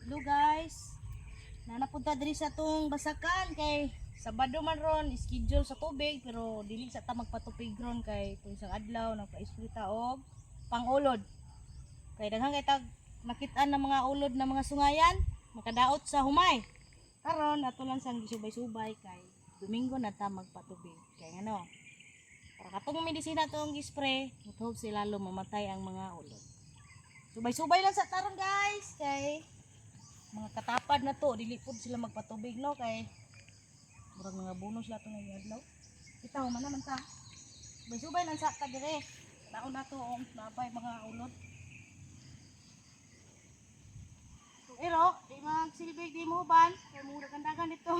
Hello guys. Nanapunta diri sa tong basakan kay Sabado man ron schedule sa tubig pero dili sa ta magpatupig ron kay tung isang adlaw nagpa-isprita og pangulod. Kay daghang kay tag nakit-an ng mga ulod na mga sungayan makadaot sa humay. Karon ato lang sang gisubay-subay kay Domingo na ta magpatubig. Kay ano? Para katong medisina tong gispray, muthog sila lalo mamatay ang mga ulod. Subay-subay lang sa taron guys kay mga katapad na to dili pud sila magpatubig no kay murag mga bonus la to ngayong adlaw. Bitaw man naman ta. Subay-subay lang sa ta dire. Daon na to og nabay mga ulod. Pero di magsilbig di mo ban kay mura kandagan dito.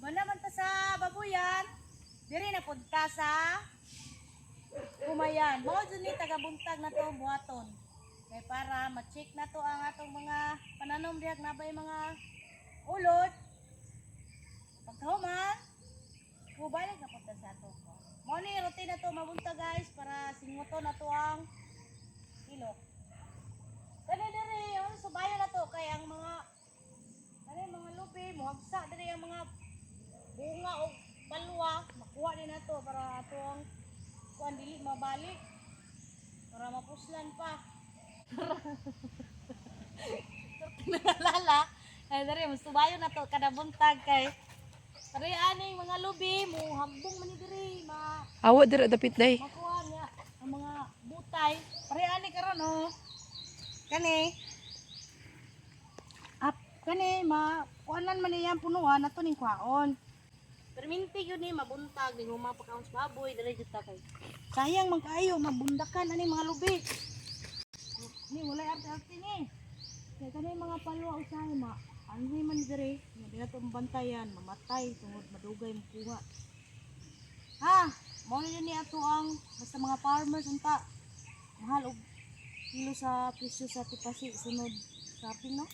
Wala man ta sa babuyan. Diri na punta sa Kumayan. Mao jud ni taga-buntag na to buhaton. Kay para ma-check na to ang atong mga pananom diha nabay mga ulod. Pagkahuman, kubalik na punta sa ato. Mao ni routine na to mabunta guys para singoton na to ang ilok. Kani diri yung subayan na to kay ang mga lubi mohagsa diri ang mga bunga o balwa makuha din nato para atong kuan dili mabalik para mapuslan pa. Nalala ay diri musubayo na to kada buntag kay diri aning mga lubi mo hambong man ni diri Awa dira dapit day. makuha niya ang mga butay pare ani karon oh kani kani kuanan man niya punuan nato ning kwaon. Perminti yun ni mabuntag ni huma pagkaon sa baboy dali jud ta kay. Sayang man kaayo mabundakan ani mga lubi. Ni wala arte-arte ni. Kaya kanay mga palwa usahay ano man diri, di na to bantayan, mamatay tungod madugay mo kuha. Ha, mo na ni ato ang basta mga farmers unta. Mahal og kilo sa presyo sa tipasi sunod shopping no.